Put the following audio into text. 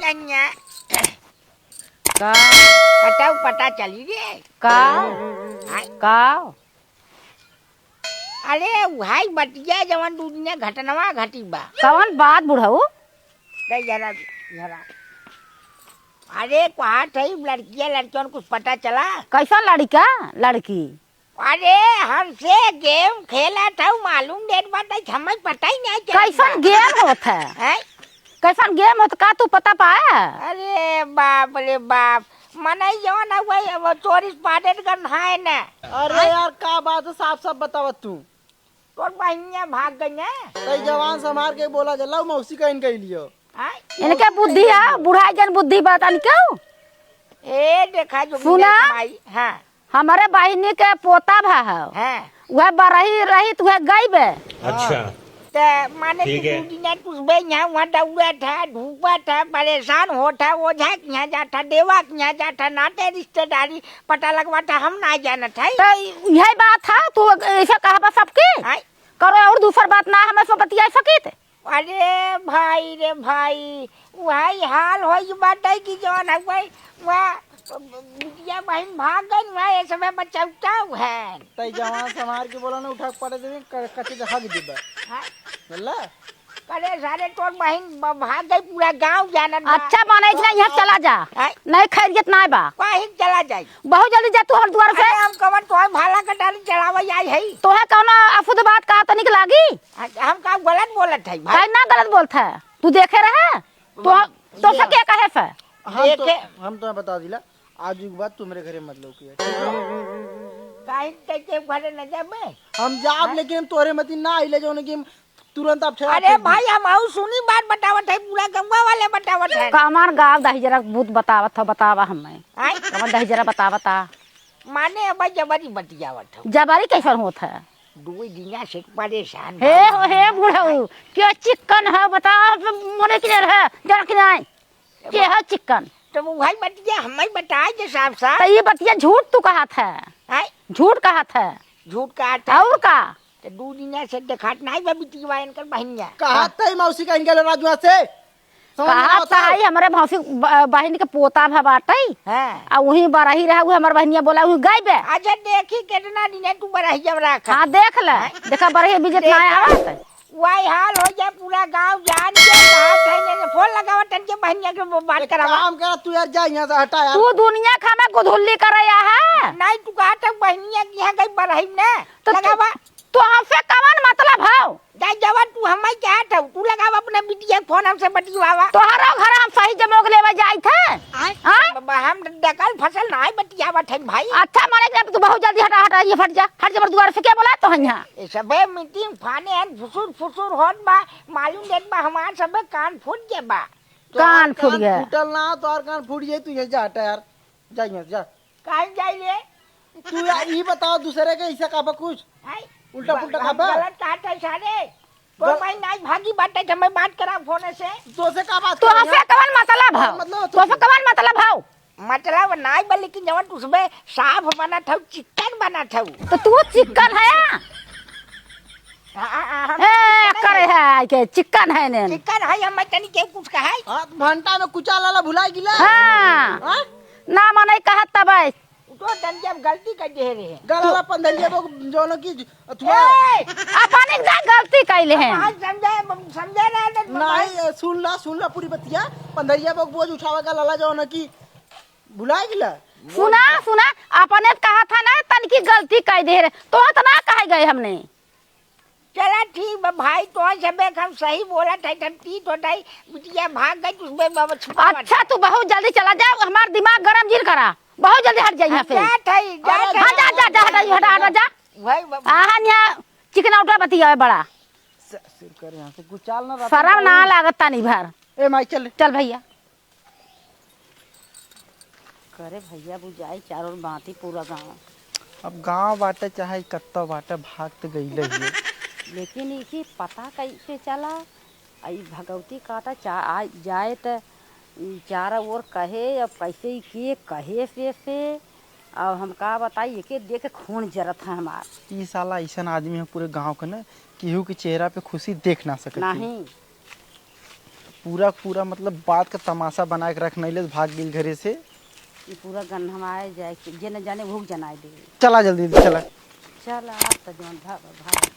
अन्या का कटाऊ पता चली रे का हाय का अरे भाई बतिया जवन दुनिया घटनवा घटी बा कौन बात बुढ़ऊ दे जरा जरा अरे कहा थे लड़कियां लड़कियों कुछ पता चला कैसा लड़का लड़की अरे हमसे गेम खेला था मालूम डेट बात हमें पता ही नहीं चला कैसन गेम होत है कैसन गेम होत का तू पता पाया अरे बाप रे बाप मनाई जो ना वही वो चोरी पाटेट कर है ना अरे यार का बात है साफ साफ बतावत तू तोर बहनिया भाग गई ना कई जवान संभाल के बोला जला मौसी का इनका लियो इनके बुद्धि है बुढ़ाई जन बुद्धि बतानी क्यों ए देखा जो सुना? हाँ हमारे बहिनी के पोता भा है हाँ वह बरही रही तो वह गई बे अच्छा तो माने कुछ बे यहाँ वहाँ दौड़ा था धूपा था परेशान होता वो झा के यहाँ जाता देवा के यहाँ जाता नाते रिश्तेदारी पता लगवा था हम ना जाना था तो यही बात था तू ऐसा कहा सबकी करो और दूसर बात ना हमें सब बतिया सकी थे अरे भाई रे भाई वही हाल हो बात है कि जवान है भाई वह बिटिया बहन भाग गई वह ये समय बच्चा उठाऊ है तई जवान संभाल के बोला ना उठा के पड़े देवे कच्चे से हग देबा चला करे सारे तोर बहन भाग गई पूरा गांव जाना अच्छा माने ना यहाँ चला जा नहीं खैरियत ना बा कहीं चला जाए बहुत जल्दी जा तू हर द्वार से हम कवन तो भाला कटारी चलावा आई है तो है कौन अफुद बात कहा तो निक लागी हम का गलत बोलत है भाई ना गलत बोलता है तू देखे रहे तो सके कहे से हम तो बता दिला आज के बाद तू मेरे घरे मत लो काहे के घरे न जाबे हम जाब लेकिन तोरे मती ना आइले जो कि तुरंत आप अरे भाई हम आऊ सुनी बात बतावत है पूरा गंगा वाले बतावत है कमार गाँव दही जरा भूत बतावत हो बतावा हमें कमार दही जरा बतावता माने अब जबरी बतियावत हो जबारी कैसन होत है दुई दिना से परेशान हे बुढ़ऊ क्या चिकन है बता मोने किधर है जरा कि नहीं के है चिकन तो वो भाई बतिया हमें बताए जे साफ साफ तो ये बतिया झूठ तू कहा था झूठ कहा था झूठ कहा था और का तो दू दिना से देखात नहीं बा बिटिया इनकर बहनिया कहा तई मौसी का इनके राजुआ से कहा था हमारे मौसी बहन के पोता भा बाटे आ वही बरही रहा वो हमार बहनिया बोला वो गई बे अच्छा देखी कितना दिन तू बरही जब रखा हां देख ले देखा बरही बिजत ना आवत वही हाल हो जाए पूरा गांव जान के कहा थे ने फोन लगावा तन के बहनिया के बात करावा काम कर तू यार जा यहां से हटा यार तू दुनिया खाना गुधुल्ली करया है नहीं तू कहा था बहनिया की यहां गई बरही ने लगावा तो हमसे कवन मतलब है जा जवान तू हमें क्या था तू लगावा अपने बिटिया फोन हमसे बतियावा तोहरा घर हम सही जमोग लेवे जाई थे हम डकल फसल नहीं बतियावा थे भाई अच्छा माने तू बहुत जल्दी हटा हटा ये फट जा हट जबर द्वार से क्या बोला तो यहां ये सबे मीटिंग फाने एन फुसुर होत बा मालूम देत बा हमार सबे कान फूट के बा कान फूट गया फूटल ना तो और कान फूट जाए तू यहां जा हटा यार जा यहां जा काहे जाई रे तू यार ये बताओ दूसरे के ऐसा का कुछ उल्टा पुल्टा खाबा गलत कहता है सारे तो मैं नहीं भागी बात है मैं बात करा फोन से तो से का बात तो हसे कवन मतलब है मतलब तो से कवन मतलब है मतलब नहीं बल लेकिन जवन उसमें साफ बना था चिकन बना था तो तू चिकन है करे है के चिकन है ने चिकन है हम तनी के कुछ कहा हां घंटा में कुचा लाला भुलाई गिला हां ना माने कहत तब तो तन जब गलती कर दे रहे गलाला पंदलिया जोनो की अथवा अपन एक गलती कैले हैं आज समझे नहीं सुन ला पूरी बतिया पंदलिया बोझ उठावे का लाला जोनो की भुलाई गिला सुना अपने कहा था ना तन की गलती कह दे रहे तो इतना कहे गए हमने चला ठीक भाई तो सबे हम सही बोला था ती तो टाई बिटिया भाग गई उसमें अच्छा तू बहुत जल्दी चला जा हमार दिमाग गरम जीर करा बहुत जल्दी हट जा यहाँ से हटा जा यहाँ चिकन उठा बतिया बड़ा कर यहाँ से गुचाल ना शर्म ना लागत तानी भर ए माई चल भैया करे भैया बुझाई चारों बाती पूरा गाँव अब गांव बाटे चाहे कत्ता बाटे भाग तो गई है लेकिन इसी पता कैसे चला आई भगवती काटा जाए तो चारा ओर कहे अब कैसे किए कहे से अब हम का बताइए के देख खून जरत है हमार ई साला ऐसा आदमी है पूरे गांव का ना केहू के चेहरा पे खुशी देख ना सकते नहीं पूरा पूरा मतलब बात का तमाशा बना के रख नहीं ले भाग गेल घरे से। ये पूरा गन्हमाए जाए जे न जाने भूख जनाए दे। चला जल्दी चला। चल आ त जौन भाग भाग